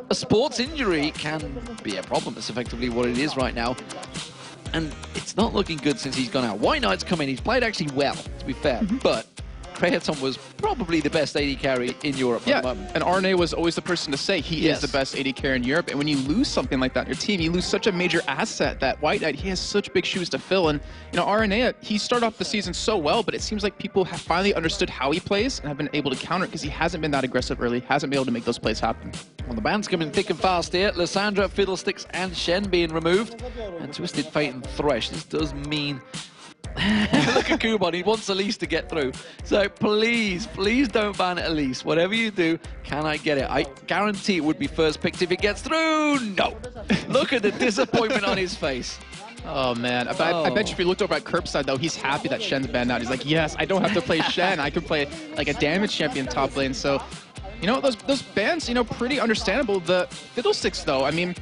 A sports injury can be a problem. That's effectively what it is right now. And it's not looking good since he's gone out. White Knight's come in. He's played actually well, to be fair. But Creaton was probably the best AD carry in Europe at the moment. And RNA was always the person to say he is the best AD carry in Europe. And when you lose something like that in your team, you lose such a major asset that White Knight, he has such big shoes to fill. And, you know, RNA, he started off the season so well, but it seems like people have finally understood how he plays and have been able to counter it because he hasn't been that aggressive early, hasn't been able to make those plays happen. Well, the band's coming thick and fast here. Lysandra, Fiddlesticks, and Shen being removed. And Twisted Fate and Thresh. This does mean... Look at Kubon, he wants Elise to get through. So please, please don't ban Elise. Whatever you do, can I get it? I guarantee it would be first picked if it gets through. No. Look at the disappointment on his face. Oh, man. I bet you if you looked over at Curbside, though, he's happy that Shen's banned out. He's like, yes, I don't have to play Shen. I can play like a damage champion top lane. So, you know, those bans, you know, pretty understandable. The Fiddlesticks, though, I mean,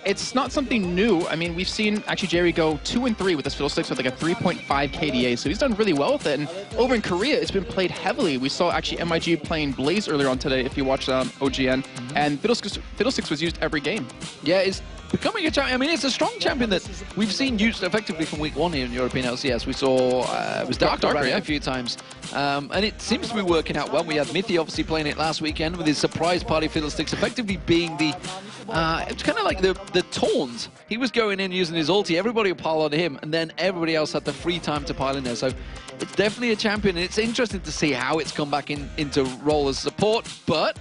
it's not something new. I mean, we've seen actually Jerry go 2-3 with this Fiddlesticks with like a 3.5 KDA, so he's done really well with it. And over in Korea, it's been played heavily. We saw actually MIG playing Blaze earlier on today, if you watched OGN, and Fiddlesticks was used every game. Yeah, it's becoming a champion. I mean, it's a strong champion that we've seen used effectively from week 1 here in European LCS. We saw it was Darker a few times, and it seems to be working out well. We had Mithy obviously playing it last weekend with his surprise party Fiddlesticks, effectively being the it's kind of like the taunt. He was going in using his ulti, everybody would pile on him, and then everybody else had the free time to pile in there. So it's definitely a champion, and it's interesting to see how it's come back into role as support. But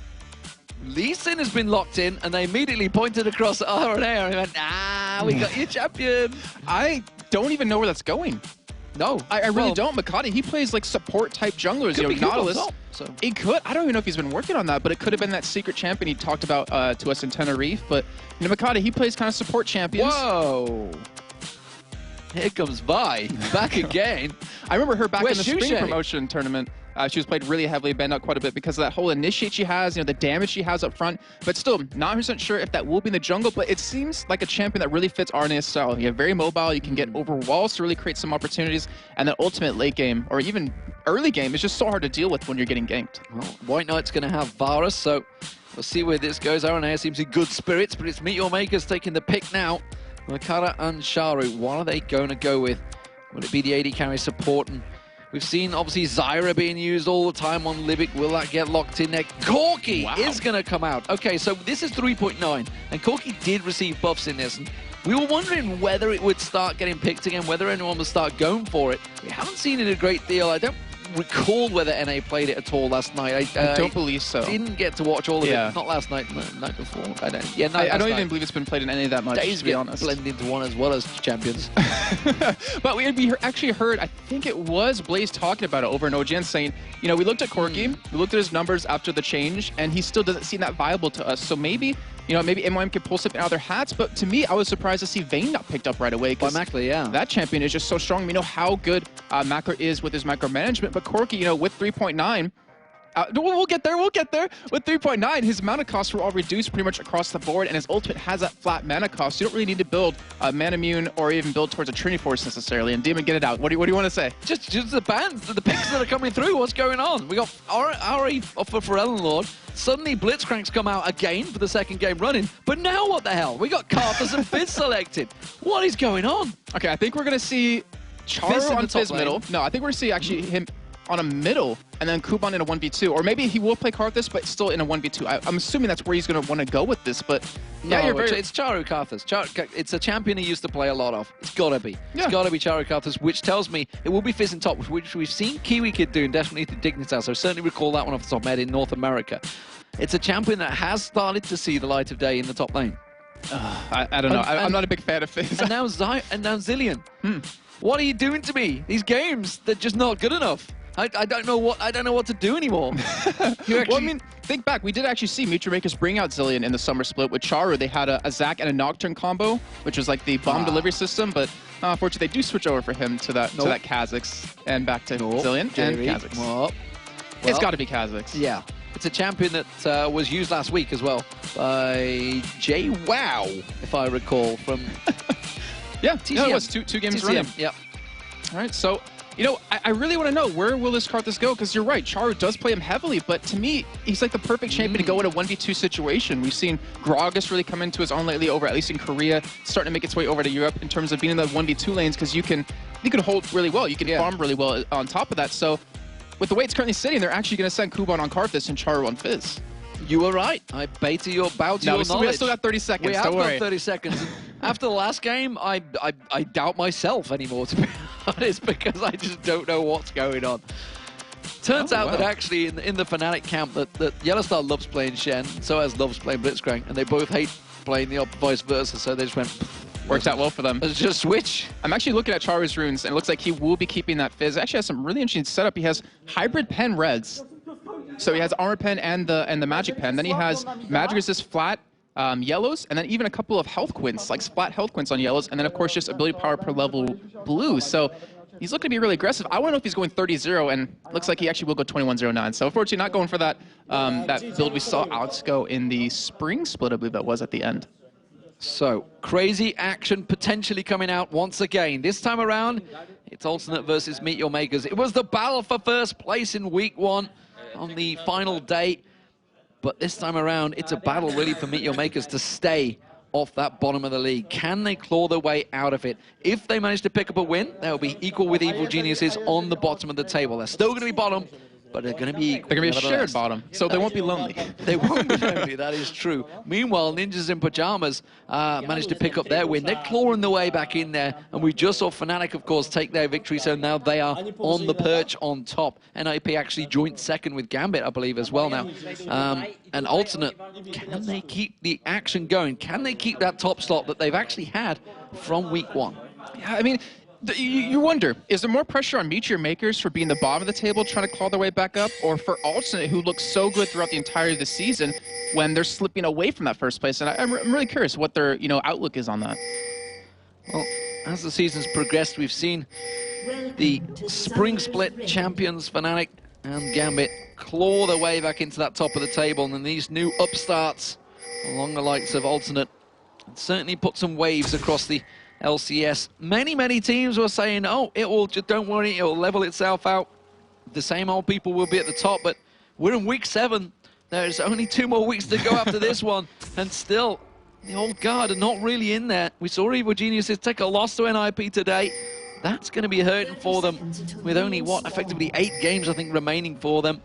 Lee Sin has been locked in, and they immediately pointed across at RNA and went, ah, we got your champion. I don't even know where that's going. No. I really don't. Makati, he plays like support-type junglers. You know, Nautilus. It could. I don't even know if he's been working on that, but it could have been that secret champion he talked about to us in Tenerife. But, you know, Makati, he plays kind of support champions. Whoa. Here comes Vi, back again. I remember her back in the spring promotion tournament. She was played really heavily, banned out quite a bit because of that whole initiate she has, you know, the damage she has up front. But still, not 100% sure if that will be in the jungle, but it seems like a champion that really fits RNA's style. You're very mobile, you can get over walls to really create some opportunities, and then ultimate late game, or even early game, is just so hard to deal with when you're getting ganked. Well, White Knight's going to have Varus, so we'll see where this goes. RNA seems in good spirits, but it's MeetYourMakers taking the pick now. Makara and Sharu, what are they going to go with? Will it be the AD carry support? And we've seen, obviously, Zyra being used all the time on Libic. Will that get locked in there? Corki is going to come out. Okay, so this is 3.9, and Corki did receive buffs in this. And we were wondering whether it would start getting picked again, whether anyone would start going for it. We haven't seen it a great deal. I don't recall whether NA played it at all last night. I don't believe so. Didn't get to watch all of it. Not last night, the night before. I don't even believe it's been played in NA that much, Days to be honest. Blend into one as well as champions. But we actually heard, I think it was Blaze talking about it over in OGN, saying, you know, we looked at Corki, we looked at his numbers after the change, and he still doesn't seem that viable to us. So maybe, you know, maybe MYM could pull something out of their hats, but to me, I was surprised to see Vayne not picked up right away. By Mackler, yeah. That champion is just so strong. We know how good Mackler is with his micromanagement, but Corki, you know, with 3.9, we'll get there. With 3.9, his mana costs were all reduced pretty much across the board, and his ultimate has that flat mana cost. You don't really need to build Mana Immune or even build towards a Trinity Force necessarily. And Demon, get it out. What do you want to say? Just the bans, the picks that are coming through. What's going on? We got Ari for Ellen Lord. Suddenly Blitzcrank's come out again for the second game running. But now what the hell? We got Karthus and Fizz selected. What is going on? Okay, I think we're going to see Charu on Fizz middle. No, I think we're going to see actually him on a middle, and then Kuban in a 1v2. Or maybe he will play Karthus, but still in a 1v2. I'm assuming that's where he's going to want to go with this, but yeah, it's Charu Karthus. It's a champion he used to play a lot of. It's got to be. Yeah. It's got to be Charu Karthus, which tells me it will be Fizz in top, which we've seen Kiwi Kid do indefinitely to Dignitas. So I certainly recall that one off the top of my head in North America. It's a champion that has started to see the light of day in the top lane. I don't know. I'm not a big fan of Fizz. And now Zillion. What are you doing to me? These games, they're just not good enough. I don't know what to do anymore. Well, I mean, think back. We did actually see MeetYourMakers bring out Zillion in the summer split with Charu. They had a Zac and a Nocturne combo, which was like the bomb delivery system. But unfortunately, they do switch over for him to that Kha'Zix and back to Zillion and Kha'Zix. Well, it's got to be Kha'Zix. Yeah. It's a champion that was used last week as well by JWoww, if I recall, from yeah, TCM. No, it was two games running. Yep. All right, so You know, I really want to know, where will this Karthus go? Because you're right, Charu does play him heavily, but to me, he's like the perfect champion to go in a 1v2 situation. We've seen Gragas really come into his own lately over, at least in Korea, starting to make its way over to Europe in terms of being in the 1v2 lanes, because you can hold really well. You can farm really well on top of that. So with the way it's currently sitting, they're actually going to send Kuban on Karthus and Charu on Fizz. You were right. I bow to your knowledge. We still got 30 seconds. We have got 30 seconds. After the last game, I doubt myself anymore, to be honest, because I just don't know what's going on. Turns out that actually in the Fnatic camp that Yellowstar loves playing Shen, so as loves playing Blitzcrank, and they both hate playing the vice versa, so they just went... Works out well for them. Let's just switch. I'm actually looking at Charu's runes, and it looks like he will be keeping that Fizz. Actually has some really interesting setup. He has hybrid pen reds. So he has Armor Pen and the Magic Pen. Then he has Magic Resist flat yellows, and then even a couple of health quints, like flat health quints on yellows, and then of course just ability power per level blues. So he's looking to be really aggressive. I want to know if he's going 30-0, and it looks like he actually will go 21-0-9. So unfortunately not going for that that build we saw Alex go in the spring split, I believe that was at the end. So, crazy action potentially coming out once again. This time around, it's Alternate versus MeetYourMakers. It was the battle for first place in week 1 on the final day. But this time around, it's a battle really for MeetYourMakers to stay off that bottom of the league. Can they claw their way out of it? If they manage to pick up a win, they'll be equal with Evil Geniuses on the bottom of the table. They're still going to be bottom, but they're going to be equal. They're going to be a shared bottom, so they won't be lonely. They won't be lonely, that is true. Meanwhile, Ninjas in Pajamas managed to pick up their win. They're clawing their way back in there, and we just saw Fnatic, of course, take their victory, so now they are on the perch on top. NIP actually joint second with Gambit, I believe, as well now. And Alternate, can they keep the action going? Can they keep that top slot that they've actually had from week 1? Yeah, I mean, you wonder, is there more pressure on MeetYourMakers for being the bottom of the table, trying to claw their way back up, or for Alternate, who looks so good throughout the entirety of the season, when they're slipping away from that first place? And I'm really curious what their outlook is on that. Well, as the season's progressed, we've seen the spring split champions, Fnatic and Gambit, claw their way back into that top of the table, and then these new upstarts along the likes of Alternate certainly put some waves across the LCS. Many teams were saying, oh, it will, just don't worry, it will level itself out. The same old people will be at the top, but we're in week 7. There's only 2 more weeks to go after this one, and still, the old guard are not really in there. We saw Evil Geniuses take a loss to NIP today. That's going to be hurting for them with only, what, effectively 8 games, I think, remaining for them.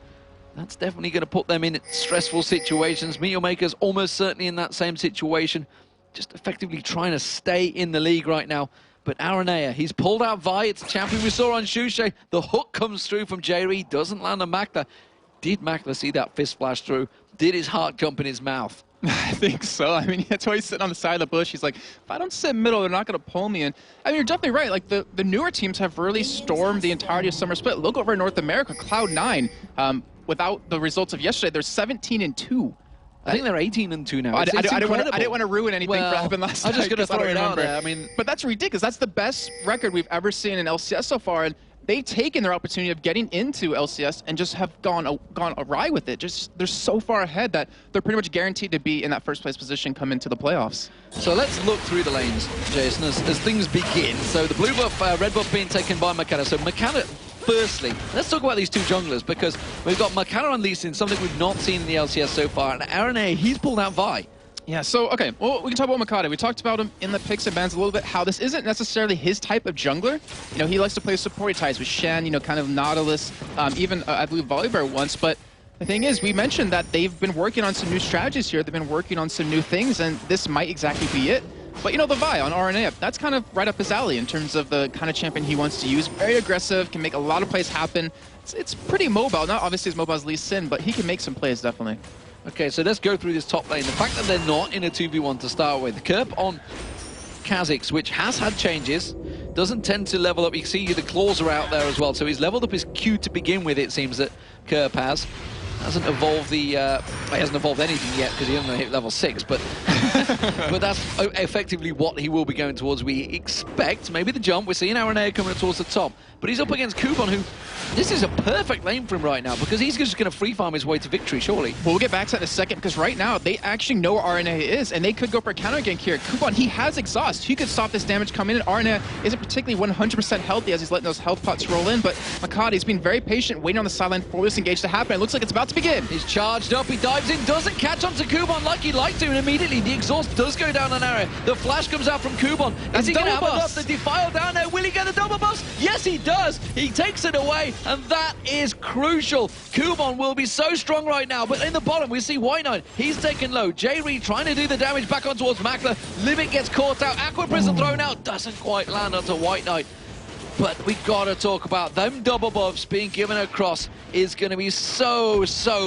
That's definitely going to put them in stressful situations. MeetYourMakers almost certainly in that same situation, just effectively trying to stay in the league right now. But Aranea, he's pulled out Vi, it's a champion we saw on Shushay. The hook comes through from J-Ree, doesn't land on Makla. Did Makla see that fist flash through? Did his heart jump in his mouth? I think so. I mean, that's why he's sitting on the side of the bush. He's like, if I don't sit middle, they're not going to pull me in. I mean, you're definitely right. Like, the newer teams have really stormed the entirety of Summer Split. Look over in North America, Cloud9, without the results of yesterday, they're 17-2. I think they're 18-2 now. I didn't want to ruin anything for happened last night. I was just going to throw it out there. I mean, but that's ridiculous. That's the best record we've ever seen in LCS so far, and they've taken their opportunity of getting into LCS and just have gone awry with it. They're so far ahead that they're pretty much guaranteed to be in that first place position come into the playoffs. So let's look through the lanes, Jason, as things begin. So the blue buff, red buff being taken by Makata. So Makata, firstly, let's talk about these 2 junglers, because we've got Makata on Lee Sin, something we've not seen in the LCS so far, and Aranea, he's pulled out Vi. Yeah, so, okay, well, we can talk about Makata. We talked about him in the picks and bans a little bit, how this isn't necessarily his type of jungler. You know, he likes to play support ties with Shen, kind of Nautilus, even, I believe, Volibear once, but the thing is, we mentioned that they've been working on some new strategies here, they've been working on some new things, and this might exactly be it. But, the Vi on RNA, that's kind of right up his alley in terms of the kind of champion he wants to use. Very aggressive, can make a lot of plays happen. It's pretty mobile, not obviously as mobile as Lee Sin, but he can make some plays, definitely. Okay, so let's go through this top lane. The fact that they're not in a 2v1 to start with. Kerp on Kha'Zix, which has had changes, doesn't tend to level up. You can see the claws are out there as well, so he's leveled up his Q to begin with, it seems that Kerp has. Hasn't evolved the... he hasn't evolved anything yet because he only hit level 6, but but that's effectively what he will be going towards. We expect maybe the jump. We're seeing Aranea coming towards the top, but he's up against Kuban, who this is a perfect lane for him right now because he's just going to free farm his way to victory, surely. Well, we'll get back to that in a second because right now they actually know where Aranea is, and they could go for a counter gank here. Kuban, he has exhaust. He could stop this damage coming in. Aranea isn't particularly 100% healthy as he's letting those health pots roll in, but Makati's been very patient, waiting on the sideline for this engage to happen. It looks like it's about to begin. He's charged up, he dives in, doesn't catch onto Kuban like he'd like to, and immediately the exhaust does go down on Area. The flash comes out from Kuban. Is he going to have enough? The defile down there, will he get the double bust? Yes, he does. He takes it away, and that is crucial. Kuban will be so strong right now, but in the bottom, we see White Knight. He's taken low. J-Reed trying to do the damage back on towards Makler. Limit gets caught out. Aqua Prison thrown out. Doesn't quite land onto White Knight. But we gotta talk about them double buffs being given across is gonna be so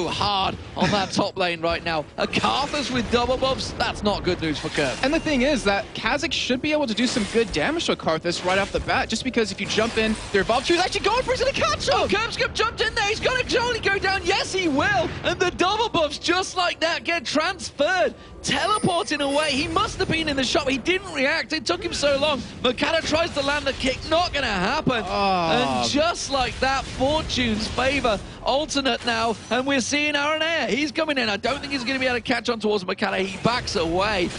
hard on that top lane right now. A Karthus with double buffs, that's not good news for Kerb. And the thing is that Kha'Zix should be able to do some good damage to Karthus right off the bat, just because if you jump in, their Evolve is actually going for it, he's gonna catch him! Oh, Kerbskip jumped in there, he's gonna totally go down, yes he will! And the double buffs, just like that, get transferred. Teleporting away. He must have been in the shop. He didn't react. It took him so long. Makata tries to land the kick. Not going to happen. Oh. And just like that, fortunes favor alternate now. And we're seeing Aranea. He's coming in. I don't think he's going to be able to catch on towards Makata. He backs away.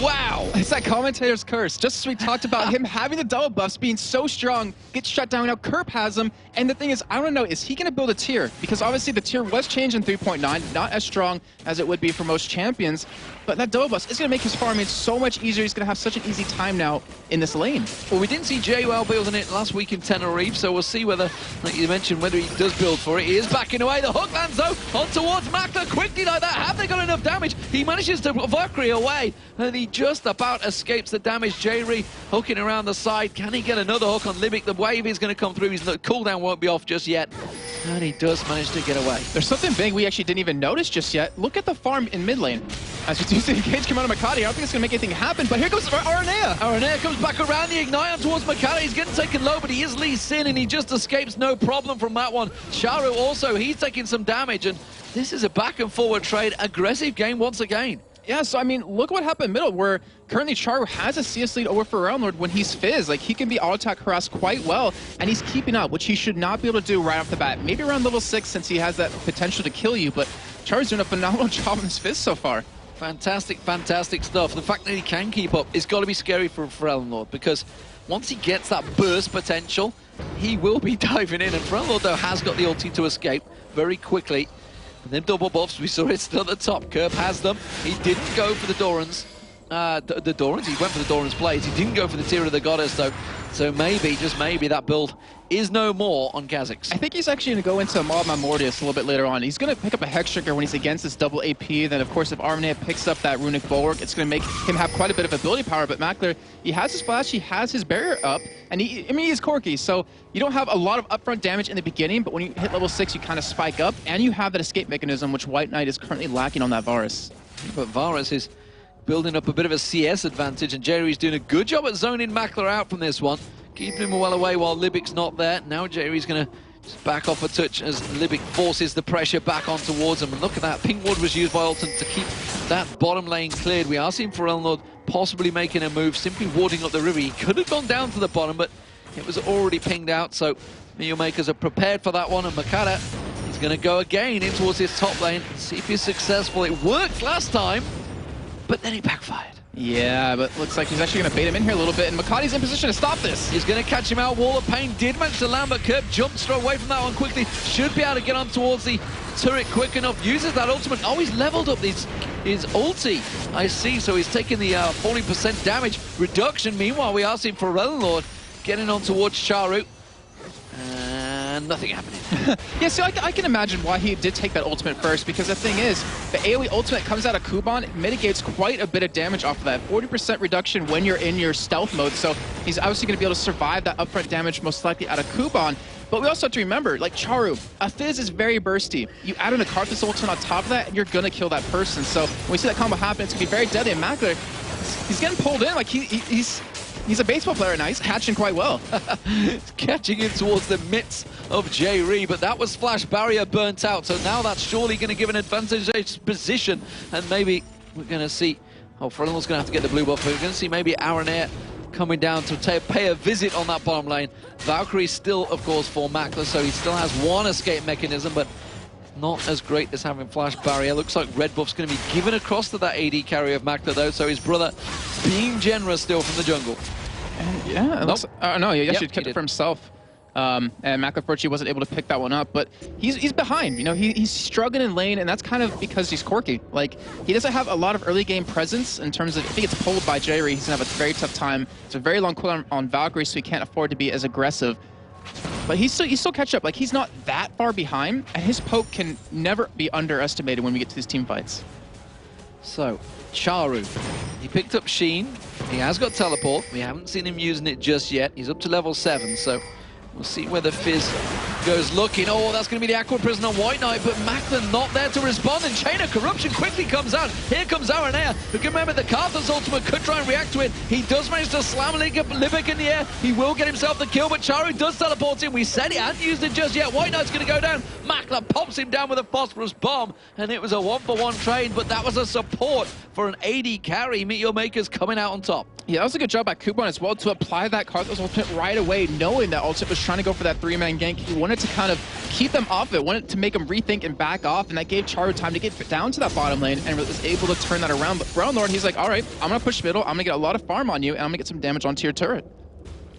Wow. It's that commentator's curse. Just as we talked about him having the double buffs, being so strong, gets shut down. Now Kerb has him. And the thing is, I don't know, is he going to build a tier? Because obviously the tier was changed in 3.9. Not as strong as it would be for most champions. But that double bust is going to make his farming so much easier. He's going to have such an easy time now in this lane. Well, we didn't see JWL building it last week in Tenerife, so we'll see whether, like you mentioned, whether he does build for it. He is backing away. The hook lands, though, on towards Makler quickly like that. Have they got enough damage? He manages to Valkyrie away, and he just about escapes the damage. J-Re hooking around the side. Can he get another hook on Libic? The wave is going to come through. His cooldown won't be off just yet. And he does manage to get away. There's something big we actually didn't even notice just yet. Look at the farm in mid lane. As you do see the engage come out of Makati, I don't think it's going to make anything happen, but here goes Aranea. Aranea comes back around the Ignite on towards Makati. He's getting taken low, but he is Lee Sin, and he just escapes no problem from that one. Charu also, he's taking some damage, and this is a back and forward trade. Aggressive game once again. Yeah, so I mean, look what happened middle, where currently Charu has a CS lead over for Realm Lord when he's Fizz. Like, he can be auto-attack harassed quite well, and he's keeping up, which he should not be able to do right off the bat. Maybe around level 6 since he has that potential to kill you, but Charu's doing a phenomenal job on this Fizz so far. Fantastic, fantastic stuff. The fact that he can keep up is got to be scary for Realm Lord, because once he gets that burst potential, he will be diving in, and Realm Lord, though, has got the ulti to escape very quickly. And them double buffs, we saw it still at the top. Kerb has them. He didn't go for the Dorans. The Dorans, he went for the Dorans Blades. He didn't go for the Tear of the Goddess, though. So maybe, just maybe, that build is no more on Kha'Zix. I think he's actually going to go into Maw Mortius a little bit later on. He's going to pick up a Hex Trigger when he's against this double AP. Then, of course, if Aranea picks up that Runic Bulwark, it's going to make him have quite a bit of ability power. But Makler, he has his flash, he has his barrier up, and he's Corki. So you don't have a lot of upfront damage in the beginning, but when you hit level 6, you kind of spike up, and you have that escape mechanism, which White Knight is currently lacking on that Varus. But Varus is building up a bit of a CS advantage, and Jerry's doing a good job at zoning Makler out from this one. Keeping him well away while Libic's not there. Now Jerry's going to just back off a touch as Libic forces the pressure back on towards him. And look at that. Pink Ward was used by Alton to keep that bottom lane cleared. We are seeing Forelnord possibly making a move, simply warding up the river. He could have gone down to the bottom, but it was already pinged out. So MeetYourMakers are prepared for that one. And Makata is going to go again in towards his top lane and see if he's successful. It worked last time, but then it backfired. Yeah, but looks like he's actually going to bait him in here a little bit, and Makati's in position to stop this. He's going to catch him out. Wall of Pain did manage to land, but Kerb jumped straight away from that one quickly. Should be able to get on towards the turret quick enough. Uses that ultimate. Oh, he's leveled up his ulti. I see, so he's taking the 40% damage reduction. Meanwhile, we are seeing Forelnord getting on towards Charu. And nothing happening. Yeah, so I can imagine why he did take that ultimate first, because the thing is, the AoE ultimate comes out of Kuban, it mitigates quite a bit of damage off of that. 40% reduction when you're in your stealth mode, so he's obviously going to be able to survive that upfront damage most likely out of Kuban. But we also have to remember, like Charu, a Fizz is very bursty. You add in a Karthus ultimate on top of that, and you're going to kill that person. So when we see that combo happen, it's going to be very deadly. And Makler, he's getting pulled in, like he's a baseball player now. He's catching quite well. He's catching in towards the midst of J-Re, but that was Flash Barrier burnt out, so now that's surely going to give an advantageous position, and maybe we're going to see Oh, Frelund's going to have to get the blue buff. We're going to see maybe Aranea coming down to pay a visit on that bottom lane. Valkyrie still, of course, for Makler, so he still has one escape mechanism, but not as great as having Flash Barrier. Looks like red buff's going to be given across to that AD carry of Makler, though, so his brother being generous still from the jungle. And yeah, it looks, no, he actually kept it for himself. And Makler unfortunately wasn't able to pick that one up, but he's behind. You know, he's struggling in lane, and that's kind of because he's quirky. Like, he doesn't have a lot of early game presence in terms of, if he gets pulled by Jerry, he's gonna have a very tough time. It's a very long cooldown on Valkyrie, so he can't afford to be as aggressive. But he's still catch up. Like, he's not that far behind, and his poke can never be underestimated when we get to these team fights. So, Charu, he picked up Sheen. He has got teleport. We haven't seen him using it just yet. He's up to level 7, so we'll see whether Fizz goes looking. Oh, that's going to be the Aqua Prison on White Knight, but Macklin not there to respond, and Chain of Corruption quickly comes out. Here comes Aranea. But remember, the Karthus ultimate could try and react to it. He does manage to slam Libic in the air. He will get himself the kill, but Charu does teleport in. We said he hadn't used it just yet. White Knight's going to go down. Macklin pops him down with a Phosphorus Bomb, and it was a 1-for-1 trade, but that was a support for an AD carry. MeetYourMakers coming out on top. Yeah, that was a good job by Kuban as well to apply that Karthus ultimate right away, knowing that ultimate was trying to go for that 3-man gank. He wanted to kind of keep them off it, wanted to make them rethink and back off, and that gave Charu time to get down to that bottom lane and was able to turn that around. But Brown Lord, he's like, all right, I'm going to push middle, I'm going to get a lot of farm on you, and I'm going to get some damage onto your turret.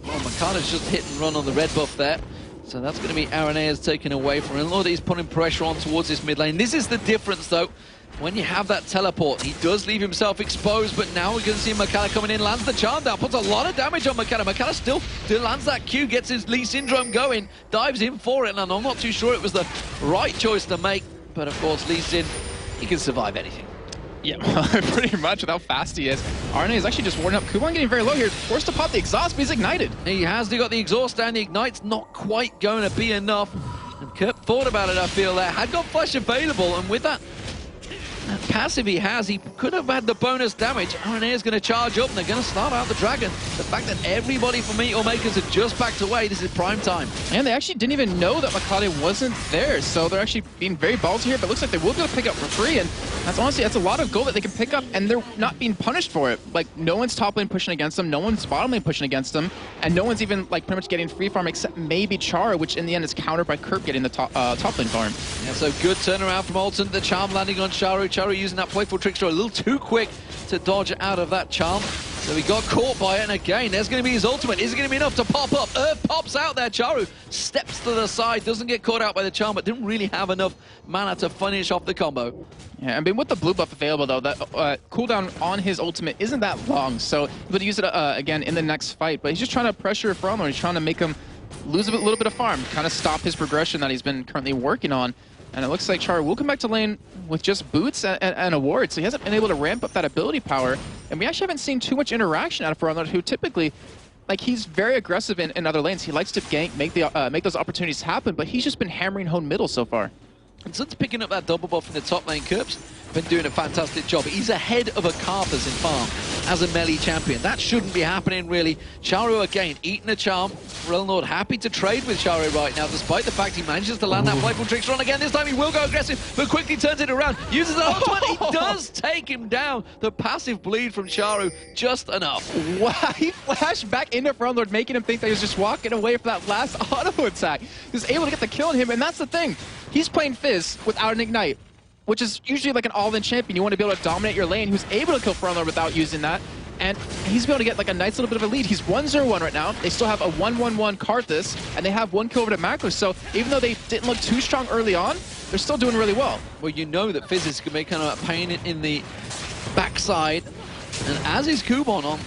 Well, Makana's just hit and run on the red buff there. So that's going to be Aranea's taken away from him. Lord, he's putting pressure on towards this mid lane. This is the difference, though. When you have that teleport, he does leave himself exposed, but now we're going to see Makana coming in, lands the charm down, puts a lot of damage on Makana. Makana still lands that Q, gets his Lee Syndrome going, dives in for it, and I'm not too sure it was the right choice to make, but of course, Lee Sin, he can survive anything. Yeah, pretty much with how fast he is. Arne is actually just warding up. Kuban getting very low here, forced to pop the exhaust, but he's ignited. He has got the exhaust down, the ignite's not quite going to be enough. And Kurt thought about it, I feel, there. Had got flash available, and with that passive he has, he could have had the bonus damage. Aranea is going to charge up, and they're going to start out the dragon. The fact that everybody from MeetYourMakers had just backed away, this is prime time. And they actually didn't even know that Makade wasn't there, so they're actually being very ballsy here, but it looks like they will be able to pick up for free, and that's honestly, that's a lot of gold that they can pick up, and they're not being punished for it. Like, no one's top lane pushing against them, no one's bottom lane pushing against them, and no one's even, like, pretty much getting free farm except maybe Chara, which in the end is countered by Kerp getting the top lane farm. Yeah, so good turnaround from Alton. The charm landing on Charu. Charu using that playful trickster a little too quick to dodge out of that charm. So he got caught by it, and again, there's going to be his ultimate. Is it going to be enough to pop up? Earth pops out there. Charu steps to the side, doesn't get caught out by the charm, but didn't really have enough mana to finish off the combo. Yeah, I mean, with the blue buff available, though, that cooldown on his ultimate isn't that long, so he would use it again in the next fight, but he's just trying to pressure Frommer. He's trying to make him lose a little bit of farm, kind of stop his progression that he's been currently working on. And it looks like Char will come back to lane with just boots and a ward, so he hasn't been able to ramp up that ability power. And we actually haven't seen too much interaction out of Farlord, who typically, like, he's very aggressive in other lanes. He likes to gank, make those opportunities happen, but he's just been hammering home middle so far. And since picking up that double buff in the top lane, Kerp's been doing a fantastic job. He's ahead of a Karthus in farm as a melee champion. That shouldn't be happening, really. Charu, again, eating a charm. Relnord happy to trade with Charu right now, despite the fact he manages to land that playful trickster on again. This time he will go aggressive, but quickly turns it around. Uses the ultimate. He does take him down. The passive bleed from Charu, just enough. Wow, he flashed back into Relnord, making him think that he was just walking away from that last auto attack. He was able to get the kill on him, and that's the thing. He's playing Fizz without an ignite, which is usually like an all-in champion. You want to be able to dominate your lane, who's able to kill Frommer without using that. And he's able to get like a nice little bit of a lead. He's 1-0-1 right now. They still have a 1-1-1 Karthus, and they have one kill over to Makler. So even though they didn't look too strong early on, they're still doing really well. Well, you know that Fizz is going to be kind of a pain in the backside. And as is Kuban on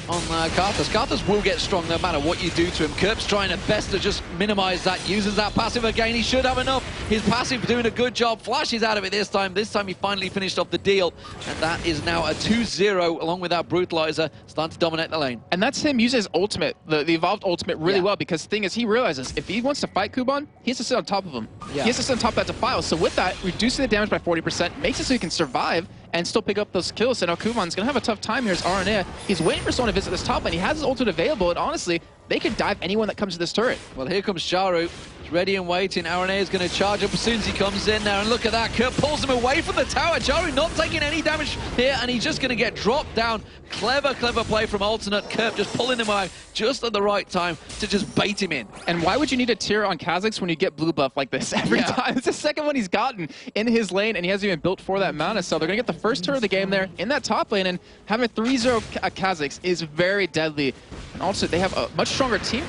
Karthus. Karthus will get strong no matter what you do to him. Kerp's trying at best to just minimize that, uses that passive again. He should have enough. His passive doing a good job. Flash is out of it this time. This time he finally finished off the deal. And that is now a 2-0 along with that Brutalizer starting to dominate the lane. And that's him using his ultimate, the evolved ultimate really well, because the thing is he realizes if he wants to fight Kuban, he has to sit on top of him. Yeah. He has to sit on top of that Defile. So with that, reducing the damage by 40%, makes it so he can survive and still pick up those kills. So now Kuban's going to have a tough time here as Aranea. He's waiting for someone to visit this top lane. He has his ultimate available, and honestly, they could dive anyone that comes to this turret. Well, here comes Charu. ready and waiting. RNA is going to charge up as soon as he comes in there. And look at that. Kurt pulls him away from the tower. Charu not taking any damage here, and he's just going to get dropped down. Clever, clever play from Alternate. Kurt just pulling him away just at the right time to just bait him in. And why would you need a tier on Kha'Zix when you get blue buff like this every time? It's the second one he's gotten in his lane, and he hasn't even built for that mana. So they're going to get the first turn of the game there in that top lane, and having a 3-0 Kha'Zix is very deadly. And also, they have a much stronger team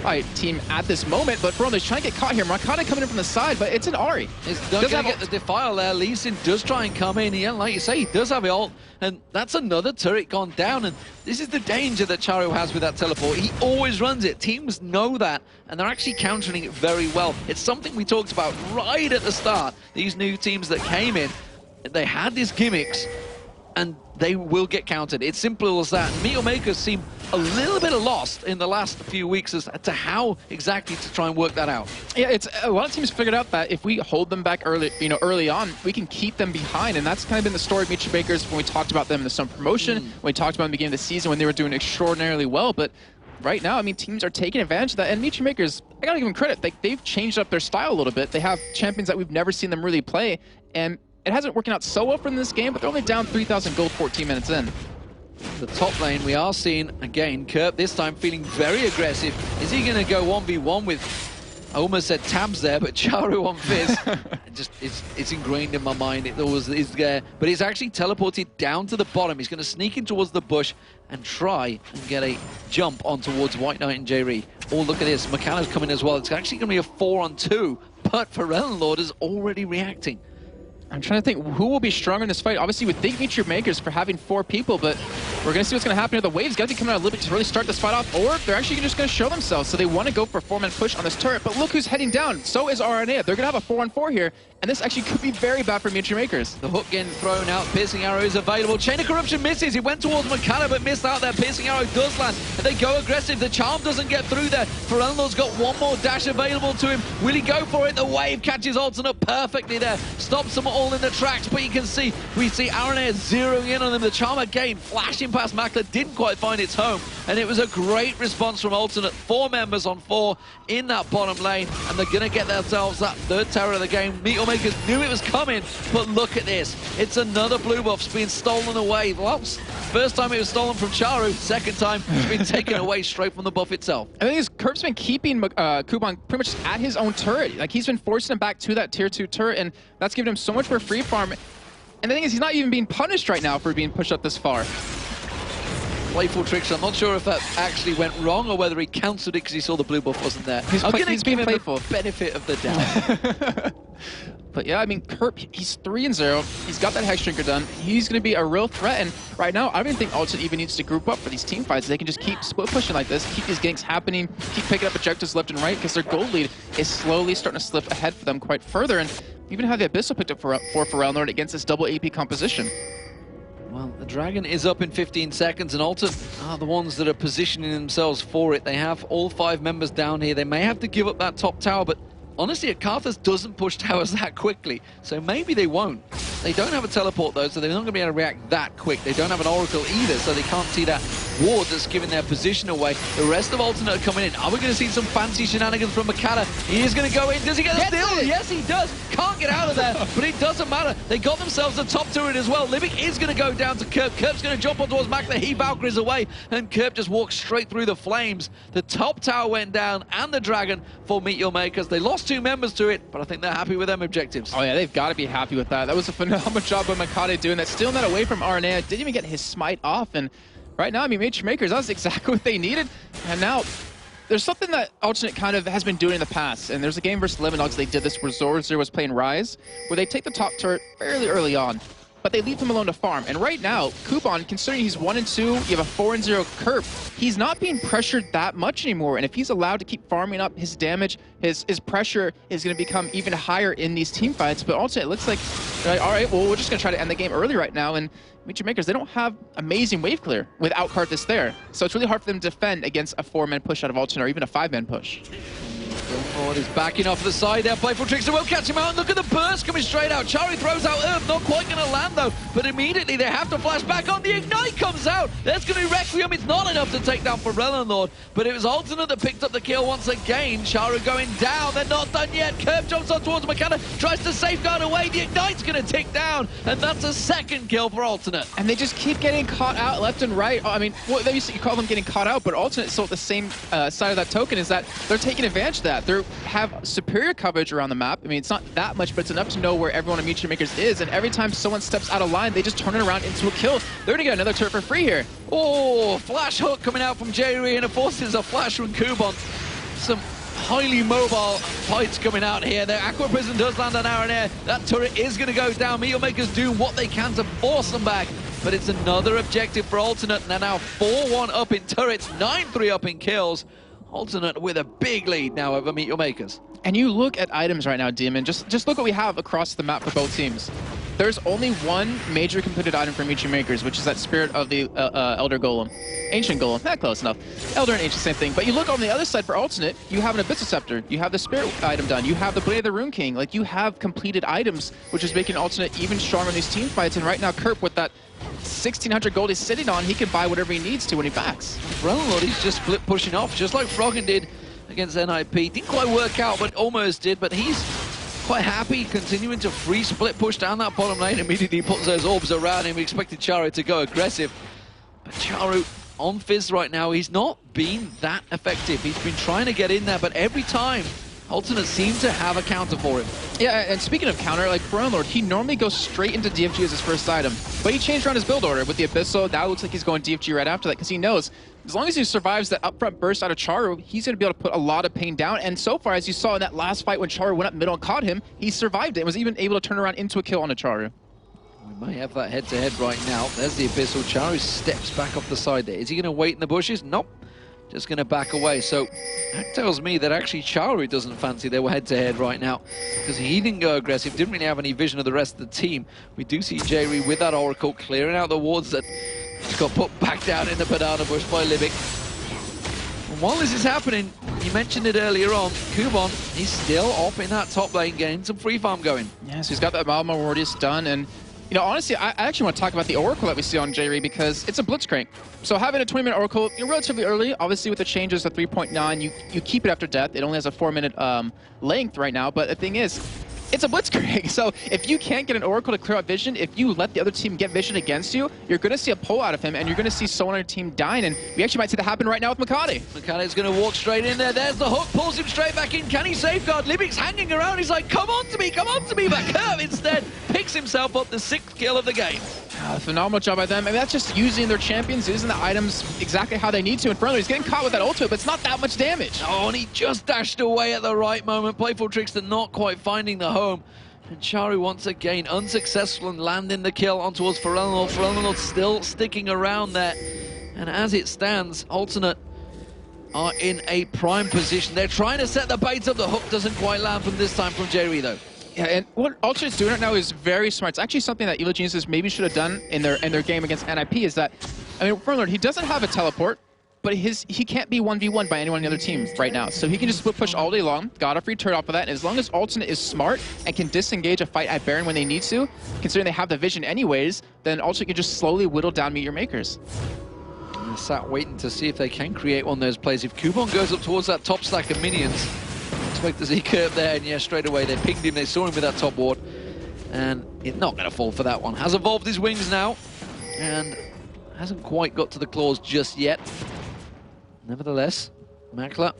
at this moment, but Broly is trying to get caught here. Makata coming in from the side, but it's an Ahri. It's not going to get the Defile there. Lee Sin does try and come in. Yeah, like you say, he does have it ult, and that's another turret gone down. And this is the danger that Charu has with that teleport. He always runs it. Teams know that, and they're actually countering it very well. It's something we talked about right at the start. These new teams that came in, they had these gimmicks, and they will get countered. It's simple as that. MeetYourMakers seem a little bit lost in the last few weeks as to how exactly to try and work that out. Yeah, it's a lot of teams figured out that if we hold them back early on, we can keep them behind, and that's kind of been the story of MeetYourMakers when we talked about them in the summer promotion, when we talked about them at the beginning of the season when they were doing extraordinarily well. But right now, I mean, teams are taking advantage of that, and MeetYourMakers, I gotta give them credit. They've changed up their style a little bit. They have champions that we've never seen them really play, and it hasn't working out so well for them this game, but they're only down 3,000 gold 14 minutes in. The top lane, we are seeing, again, Kerp this time feeling very aggressive. Is he going to go 1v1 with, I almost said Tabs there, but Charu on Fizz? It's ingrained in my mind. It always is there. But he's actually teleported down to the bottom. He's going to sneak in towards the bush and try and get a jump on towards White Knight and J-Ree. Oh, look at this. McCanna's coming as well. It's actually going to be a 4-on-2, but Lord is already reacting. I'm trying to think who will be stronger in this fight. Obviously, you would think MeetYourMakers for having 4 people, but we're going to see what's going to happen here. The wave's got to be coming out a little bit to really start this fight off, or they're actually just going to show themselves. So they want to go for a 4-man push on this turret, but look who's heading down. So is RNA. They're going to have a 4-on-4 here, and this actually could be very bad for MeetYourMakers. The hook getting thrown out. Piercing Arrow is available. Chain of Corruption misses. He went towards McCanna, but missed out there. Piercing Arrow does land, and they go aggressive. The Charm doesn't get through there. Lord's got one more dash available to him. Will he go for it? The wave catches Alternate perfectly there. Stops them all in the tracks. But you can see, we see RNA zeroing in on them. The Charm again flashing past Makler, didn't quite find its home. And it was a great response from Alternate. 4 members on 4 in that bottom lane. And they're going to get themselves that 3rd tower of the game. MeetYourMakers knew it was coming, but look at this. It's another blue buff's being stolen away. Well, first time it was stolen from Charu. Second time it's been taken away straight from the buff itself. I think Kerp's been keeping Kuban pretty much at his own turret. Like, he's been forcing him back to that tier 2 turret, and that's given him so much more free farm. And the thing is, he's not even being punished right now for being pushed up this far. Playful tricks. I'm not sure if that actually went wrong or whether he cancelled it because he saw the blue buff wasn't there. He's being playful. Benefit of the doubt. But yeah, I mean, Kerp, he's 3-0. He's got that Hex Drinker done. He's going to be a real threat. And right now, I don't think Alternate even needs to group up for these team fights. They can just keep split pushing like this, keep these ganks happening, keep picking up objectives left and right, because their gold lead is slowly starting to slip ahead for them quite further. And even have the Abyssal picked up for Lord against this double AP composition. Well, the Dragon is up in 15 seconds, and Alternate are the ones that are positioning themselves for it. They have all 5 members down here. They may have to give up that top tower, but honestly, Akarthus doesn't push towers that quickly, so maybe they won't. They don't have a teleport, though, so they're not going to be able to react that quick. They don't have an Oracle either, so they can't see that ward that's giving their position away. The rest of Alternate are coming in. Are we going to see some fancy shenanigans from Makata? He is going to go in. Does he get the steal? Yes, he does. Can't get out of there, but it doesn't matter. They got themselves a top turret as well. Livic is going to go down to Kerp. Kerp's going to jump on towards Makler. He Valkyries away, and Kerp just walks straight through the flames. The top tower went down, and the Dragon for MeetYourMakers. They lost 2 members to it, but I think they're happy with them objectives. Oh yeah, they've got to be happy with that. That was a phenomenal job by Makata doing that. Stealing that away from RNA. Didn't even get his smite off, and right now, I mean, MeetYourMakers, that's exactly what they needed. And now, there's something that Alternate kind of has been doing in the past, and there's a game versus Lemon Dogs they did this where Zorzer was playing Rise, where they take the top turret fairly early on, but they leave him alone to farm. And right now, Kuban, considering he's 1-2, you have a 4-0 Kerp, he's not being pressured that much anymore. And if he's allowed to keep farming up his damage, his pressure is going to become even higher in these team fights. But also, it looks like, all right, well, we're just going to try to end the game early right now. And MeetYourMakers, they don't have amazing wave clear without Karthus there. So it's really hard for them to defend against a 4-man push out of Alternate, or even a 5-man push. Forward is backing off the side there. Playful Trickster will catch him out. And look at the burst coming straight out. Chari throws out Not quite going to land, though. But immediately they have to flash back on. The Ignite comes out. down. There's going to be Requiem. It's not enough to take down Lord, but it was Alternate that picked up the kill once again. Charu going down. They're not done yet. Curb jumps on towards Makana, tries to safeguard away. The Ignite's going to tick down, and that's a second kill for Alternate. And they just keep getting caught out left and right. I mean, well, you call them getting caught out, but Alternate still at the same side of that token is that they're taking advantage of that. They have superior coverage around the map. I mean, it's not that much, but it's enough to know where everyone on MeetYourMakers is, and every time someone steps out of line, they just turn it around into a kill. They're going to get another turret for free here. Oh, flash hook coming out from Jerry, and it forces a flash from Kubon. Some highly mobile fights coming out here. The Aqua Prison does land on Aaron Air. That turret is going to go down. MeetYourMakers do what they can to force them back, but it's another objective for Alternate. And they're now 4-1 up in turrets, 9-3 up in kills. Alternate with a big lead now over MeetYourMakers. And you look at items right now, Demon. Just look what we have across the map for both teams. There's only one major completed item for MeetYourMakers, which is that Spirit of the Elder Golem. Ancient Golem, close enough. Elder and Ancient, same thing. But you look on the other side for Alternate, you have an Abyssal Scepter, you have the Spirit item done, you have the Blade of the Rune King. Like, you have completed items, which is making Alternate even stronger in these team fights. And right now, Kerp, with that 1,600 gold he's sitting on, he can buy whatever he needs to when he backs. Lord, he's just flip pushing off, just like Froggen did against NIP. Didn't quite work out, but almost did. But he's quite happy continuing to free split push down that bottom lane. Immediately puts those orbs around him. We expected Charu to go aggressive, but Charu on Fizz right now, he's not been that effective. He's been trying to get in there, but every time Alternate seems to have a counter for him. Yeah, and speaking of counter, like Lord, he normally goes straight into DFG as his first item, but he changed around his build order with the Abyssal. Now it looks like he's going DFG right after that, because he knows as long as he survives that upfront burst out of Charu, he's going to be able to put a lot of pain down. And so far, as you saw in that last fight when Charu went up middle and caught him, he survived it and was even able to turn around into a kill on a Charu. We may have that head-to-head right now. There's the Abyssal. Charu steps back off the side there. Is he going to wait in the bushes? Nope. Just going to back away. So that tells me that actually Charu doesn't fancy their head-to-head right now, because he didn't go aggressive, didn't really have any vision of the rest of the team. We do see Jerry with that Oracle clearing out the wards that got put back down in the banana bush by Libic. And while this is happening, you mentioned it earlier on, Kubon, he's still off in that top lane, getting some free farm going. Yeah, so he's got that Malma Mortis done, and you know, honestly, I actually want to talk about the Oracle that we see on Jerry, because it's a Blitzcrank. So having a 20-minute Oracle, you're relatively early. Obviously, with the changes to 3.9, you keep it after death. It only has a 4-minute length right now, but the thing is, it's a Blitzcrank. So if you can't get an Oracle to clear out vision, if you let the other team get vision against you, you're going to see a pull out of him, and you're going to see someone on your team dying, and we actually might see that happen right now with Makade. Makade's going to walk straight in there. There's the hook, pulls him straight back in. Can he safeguard? Libic's hanging around. He's like, come on to me, but Curve instead picks himself up the 6th kill of the game. Phenomenal job by them. I mean, that's just using their champions, using the items exactly how they need to. In front of him, he's getting caught with that ultimate, but it's not that much damage. Oh, and he just dashed away at the right moment. Playful Trickster not quite finding the home. And Charu once again unsuccessful in landing the kill on towards Lord. Lord still sticking around there. And as it stands, Alternate are in a prime position. They're trying to set the bait up. The hook doesn't quite land from this time from Jerry, though. Yeah, and what Alternate's doing right now is very smart. It's actually something that Evil Geniuses maybe should have done in their game against NIP, is that, I mean, Lord, he doesn't have a teleport, but he can't be 1v1 by anyone on the other team right now. So he can just split push all day long, got a free turret off of that, and as long as Alternate is smart and can disengage a fight at Baron when they need to, considering they have the vision anyways, then Alternate can just slowly whittle down MeetYourMakers. They're sat waiting to see if they can create one of those plays. If Kubon goes up towards that top stack of minions, expect to see Curve there, and yeah, straight away they pinged him, they saw him with that top ward, and he's not going to fall for that one. Has evolved his wings now, and hasn't quite got to the claws just yet. Nevertheless, Makler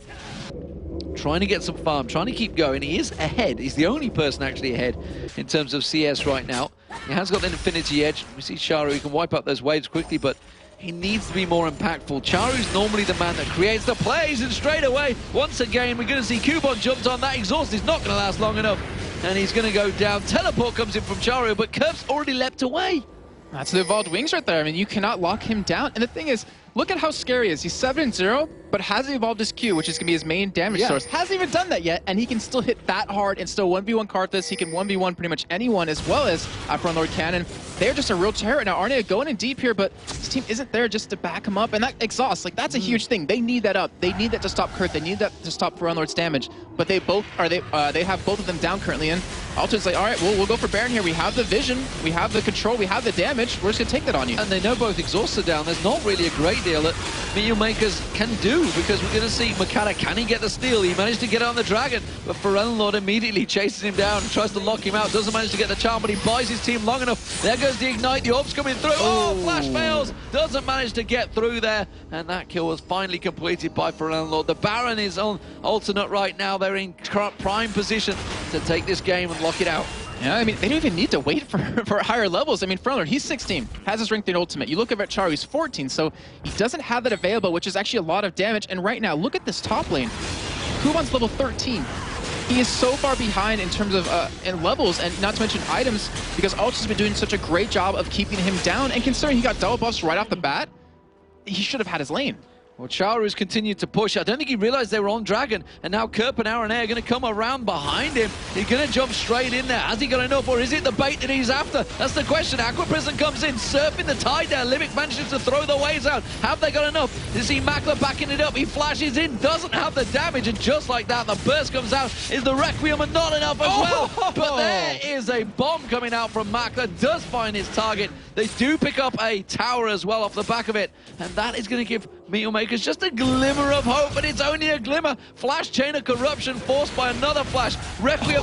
trying to get some farm, trying to keep going. He is ahead. He's the only person actually ahead in terms of CS right now. He has got the Infinity Edge. We see Charu, he can wipe up those waves quickly, but he needs to be more impactful. Charu's normally the man that creates the plays, and straight away, once again, we're going to see Kubon jumped on. That exhaust is not going to last long enough, and he's going to go down. Teleport comes in from Charu, but Curve's already leapt away. That's the evolved wings right there. I mean, you cannot lock him down. And the thing is, look at how scary he is. He's 7-0, but hasn't evolved his Q, which is going to be his main damage source. Hasn't even done that yet, and he can still hit that hard and still 1v1 Karthus. He can 1v1 pretty much anyone, as well as Front Lord Cannon. They're just a real terror. Now, Arne going in deep here, but his team isn't there just to back him up, and that exhaust, like, that's a huge thing. They need that up. They need that to stop Kurt. They need that to stop Front Lord's damage, but they both are, they have both of them down currently, and Altered's like, all right, we'll go for Baron here. We have the vision, we have the control, we have the damage. We're just gonna take that on you. And they know both exhausts are down. There's not really a great deal that MeetYourMakers can do, because we're gonna see Makata, can he get the steal? He managed to get on the dragon, but Lord immediately chases him down and tries to lock him out. Doesn't manage to get the charm, but he buys his team long enough. There goes the ignite, the orb's coming through. Oh, flash fails, doesn't manage to get through there, and that kill was finally completed by Lord. The Baron is on alternate right now. They're in prime position to take this game and lock it out. Yeah, I mean, they don't even need to wait for higher levels. I mean, Front Lord, he's 16, has his rank 3 ultimate. You look at Charu, he's 14, so he doesn't have that available, which is actually a lot of damage. And right now, look at this top lane. Kuban's level 13. He is so far behind in terms of in levels, and not to mention items, because Ultra's been doing such a great job of keeping him down. And considering he got double buffs right off the bat, he should have had his lane. Well, Charu's continued to push. I don't think he realized they were on Dragon, and now Kerp and Aaron are going to come around behind him. He's going to jump straight in there. Has he got enough, or is it the bait that he's after? That's the question. Aqua Prison comes in, surfing the tide there. Limit manages to throw the waves out. Have they got enough? You see Makler backing it up. He flashes in, doesn't have the damage, and just like that, the burst comes out. Is the Requiem, and not enough as well. But there is a bomb coming out from Makler. Does find his target. They do pick up a tower as well off the back of it, and that is going to give MeetYourMakers just a glimmer of hope, but it's only a glimmer. Flash chain of corruption forced by another flash. Requiem,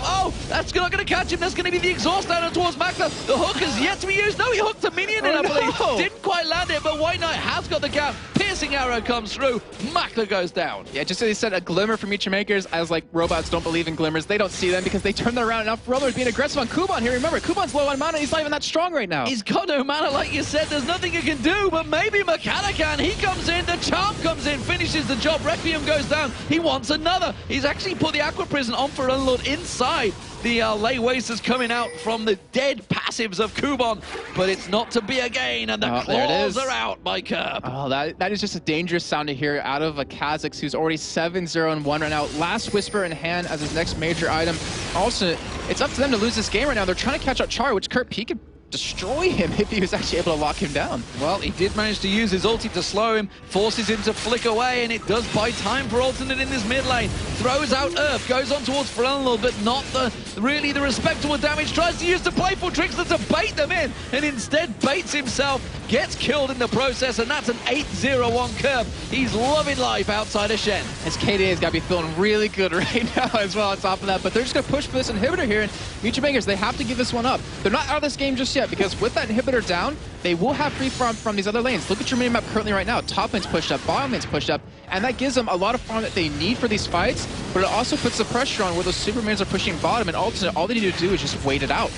that's not going to catch him. That's going to be the exhaust down towards Makler. The hook is yet to be used. No, he hooked a minion in, I believe. Didn't quite land it, but White Knight has got the count. Piercing arrow comes through. Makler goes down. Yeah, just as he said, a glimmer from MeetYourMakers. I was like, robots don't believe in glimmers. They don't see them because they turn them around. Now Front being aggressive on Kuban here. Remember, Kuban's low on mana. He's not even that strong right now. He's got no mana, like you said. There's nothing he can do, but maybe Makata can. He comes in. The charm comes in, finishes the job. Requiem goes down. He wants another. He's actually put the Aqua Prison on for Lord inside. The lay wasters coming out from the dead passives of Kuban, but it's not to be again, and the claws are out by Kerp. Oh, that is just a dangerous sound to hear out of a Kha'Zix who's already 7-0-1 right now. Last Whisper in hand as his next major item. Also, it's up to them to lose this game right now. They're trying to catch up Char, which Kerp, he could destroy him if he was actually able to lock him down. Well, he did manage to use his ulti to slow him, forces him to flick away, and it does buy time for Alternate in this mid lane. Throws out Earth, goes on towards Frelnlord, but not really the respectable damage. Tries to use the playful trickster to bait them in, and instead baits himself, gets killed in the process, and that's an 8-0-1 Kerp. He's loving life outside of Shen. His KDA has got to be feeling really good right now as well on top of that, but they're just going to push for this inhibitor here, and MeetYourMakers, they have to give this one up. They're not out of this game just yet, because with that inhibitor down, they will have free farm from these other lanes. Look at your minimap currently right now. Top lane's pushed up, bottom lane's pushed up, and that gives them a lot of farm that they need for these fights, but it also puts the pressure on where those Supermans are pushing bottom, and Alternate, all they need to do is just wait it out.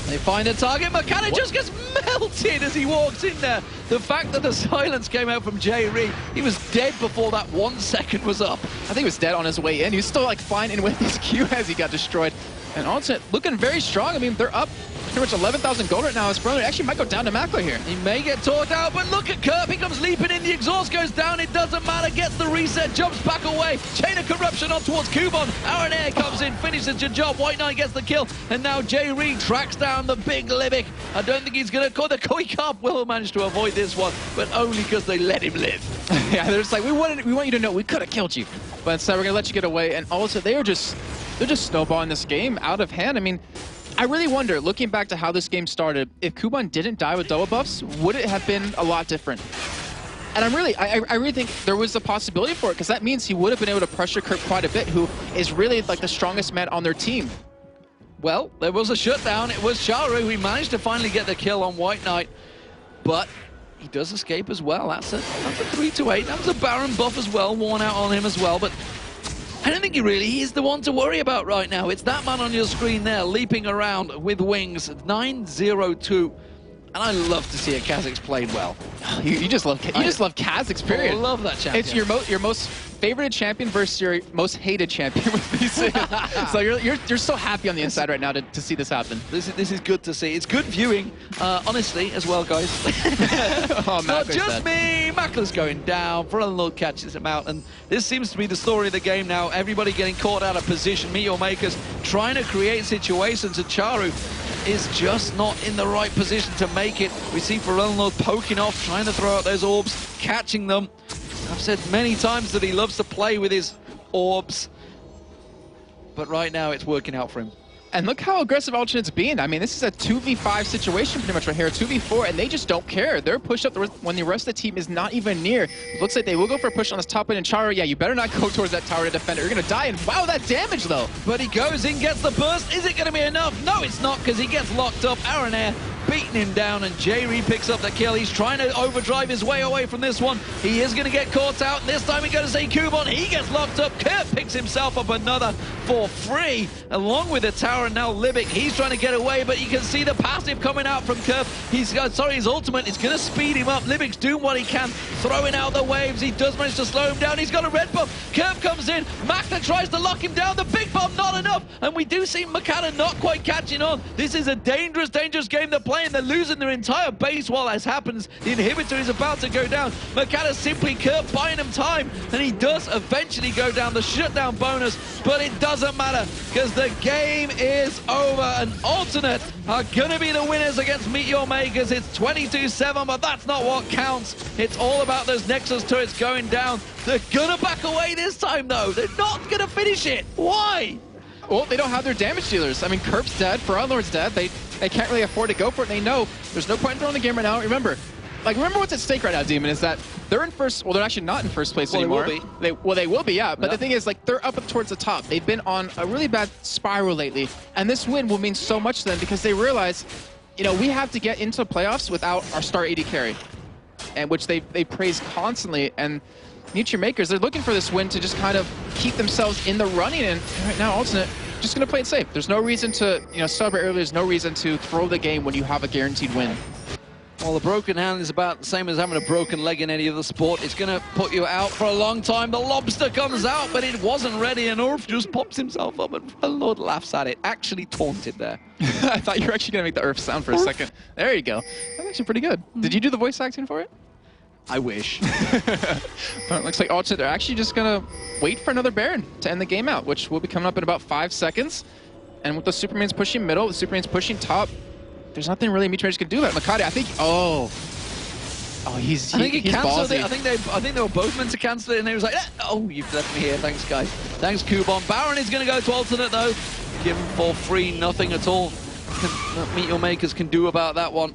They find a target. Makata just gets melted as he walks in there. The fact that the silence came out from Jay Reed, he was dead before that 1 second was up. I think he was dead on his way in. He was still like fine in with his Q as he got destroyed. And Alternate looking very strong. I mean, they're up pretty much 11,000 gold right now. His brother actually might go down to Makler here. He may get talked out, but look at Kerp. He comes leaping in. The exhaust goes down. It doesn't matter. Gets the reset. Jumps back away. Chain of corruption on towards Kuban. Aaron Air comes in. Finishes the job. White Knight gets the kill. And now Jay Reed tracks down the big Libic. I don't think he's going to call the Koi Carp. Will manage to avoid this one, but only because they let him live. Yeah, they're just like, we want you to know we could have killed you, but instead we're going to let you get away. And also, they're just snowballing this game out of hand. I mean, I really wonder, looking back to how this game started, if Kuban didn't die with double buffs, would it have been a lot different? And I really think there was a possibility for it, because that means he would have been able to pressure Kerp quite a bit, who is really like the strongest man on their team. Well, there was a shutdown. It was Charu. He managed to finally get the kill on White Knight, but he does escape as well. That's a 3-8. That was a Baron buff as well, worn out on him as well, but I don't think he really is the one to worry about right now. It's that man on your screen there, leaping around with wings. 9-0-2. And I love to see it. Kazakh's played well. You just love Kazakh's, period. I love that champion. It's your most favorited champion versus your most hated champion with VC. So you're so happy on the inside right now to see this happen. This is good to see. It's good viewing, honestly, as well, guys. Oh, not just me. Makler's going down. Frelunlord catches him out, and this seems to be the story of the game now. Everybody getting caught out of position. MeetYourMakers trying to create situations, and Charu is just not in the right position to make it. We see Frelunlord poking off, trying to throw out those orbs, catching them. I've said many times that he loves to play with his orbs, but right now it's working out for him. And look how aggressive Alternate's being. I mean, this is a 2v5 situation pretty much right here, 2v4, and they just don't care. They're pushed up when the rest of the team is not even near. It looks like they will go for a push on this top lane, and Charu, yeah, you better not go towards that tower to defend it. You're going to die, and wow, that damage, though. But he goes in, gets the burst. Is it going to be enough? No, it's not, because he gets locked up. Aronair beating him down, and J-Re picks up the kill. He's trying to overdrive his way away from this one. He is going to get caught out. This time we're going to say Kubon. He gets locked up. Kurt picks himself up another for free, along with the tower, and now Libic. He's trying to get away, but you can see the passive coming out from Kerp. His ultimate is going to speed him up. Libic's doing what he can, throwing out the waves. He does manage to slow him down. He's got a red buff. Kerp comes in. Makler tries to lock him down. The big bomb, not enough. And we do see Makata not quite catching on. This is a dangerous, dangerous game they're playing. They're losing their entire base while this happens. The inhibitor is about to go down. Makata simply Kerp buying him time, and he does eventually go down the shutdown bonus, but it doesn't matter because the game is over, and Alternate are going to be the winners against MeetYourMakers. It's 22-7, but that's not what counts. It's all about those Nexus turrets going down. They're going to back away this time, though. They're not going to finish it. Why? Well, they don't have their damage dealers. I mean, Kerp's dead, Frelunlord's dead. They can't really afford to go for it. They know there's no point in throwing the game right now. Remember what's at stake right now, Demon, is that they're in first. Well, they're actually not in first place anymore. They will be. They will be, yeah. But the thing is, like, they're up towards the top. They've been on a really bad spiral lately, and this win will mean so much to them because they realize, you know, we have to get into playoffs without our star AD carry, and which they praise constantly. And MeetYourMakers, they're looking for this win to just kind of keep themselves in the running. And right now, Alternate just going to play it safe. There's no reason to, celebrate early. There's no reason to throw the game when you have a guaranteed win. Well, the broken hand is about the same as having a broken leg in any other sport. It's going to put you out for a long time. The lobster comes out, but it wasn't ready, and Orf just pops himself up, and Lord laughs at it. Actually taunted there. I thought you were actually going to make the Earth sound for a second. There you go. That's actually pretty good. Did you do the voice acting for it? I wish. Well, it looks like Alternate, they're actually just going to wait for another Baron to end the game out, which will be coming up in about 5 seconds. And with the Superman's pushing middle, the Superman's pushing top, there's nothing really MeetYourMakers can do about it. Makati, I think, he's cancelled ballsy. it. I think they were both meant to cancel it, and he was like, oh, you've left me here. Thanks, guys. Thanks, Kubon. Baron is going to go to Alternate, though. Given for free, nothing at all MeetYourMakers can do about that one.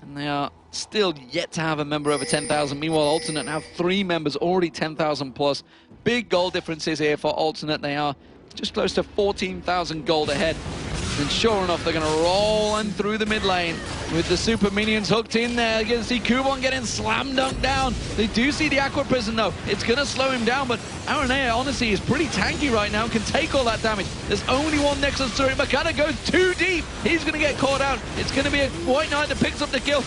And they are still yet to have a member over 10,000. Meanwhile, Alternate now 3 members, already 10,000 plus. Big goal differences here for Alternate. They are just close to 14,000 gold ahead. And sure enough, they're going to roll in through the mid lane with the super minions hooked in there. You're going to see Kubon getting slam dunked down. They do see the Aqua Prison, though. It's going to slow him down, but Aronair, honestly, is pretty tanky right now, can take all that damage. There's only one Nexus turret. Makata goes too deep. He's going to get caught out. It's going to be a White Knight that picks up the kill.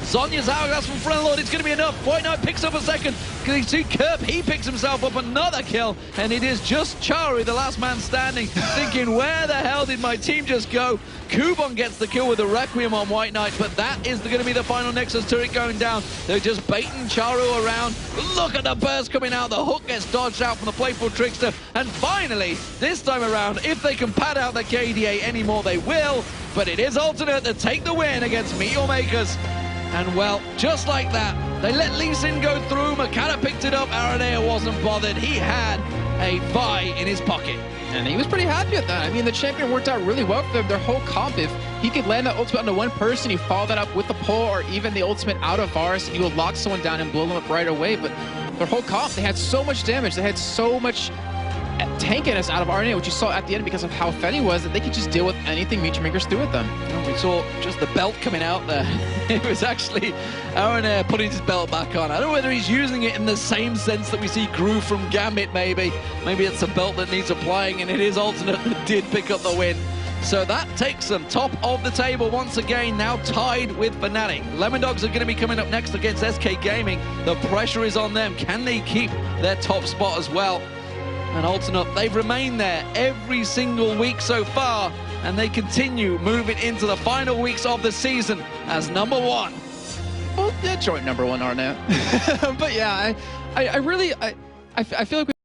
Zonya's out, that's from Frelunlord. It's going to be enough. White Knight picks up a second. You see Kerp, he picks himself up another kill, and it is just Charu, the last man standing, thinking, where the hell did my team just go? Kubon gets the kill with the Requiem on White Knight, but that is going to be the final Nexus turret going down. They're just baiting Charu around. Look at the burst coming out. The hook gets dodged out from the playful Trickster, and finally, this time around, if they can pad out the KDA anymore, they will, but it is Alternate that take the win against MeetYourMakers. And well, just like that, they let Lee Sin go through. Makata picked it up. Aronair wasn't bothered. He had a Vi in his pocket. And he was pretty happy with that. I mean, the champion worked out really well for them. Their whole comp, if he could land that ultimate onto one person, you follow that up with the pull or even the ultimate out of Varus, and you will lock someone down and blow them up right away. But their whole comp, they had so much damage. They had so much tankiness out of Aronair, which you saw at the end because of how fed he was, that they could just deal with anything MeetYourMakers threw at them. And we saw just the belt coming out there. It was actually Aronair putting his belt back on. I don't know whether he's using it in the same sense that we see Gru from Gambit, maybe. Maybe it's a belt that needs applying, and it is Alternate that did pick up the win. So that takes them top of the table once again, now tied with Fnatic. Lemon Dogs are going to be coming up next against SK Gaming. The pressure is on them. Can they keep their top spot as well? And Alternate, they've remained there every single week so far, and they continue moving into the final weeks of the season as number 1. Well, yeah, joint number 1, Arnett. But yeah, I feel like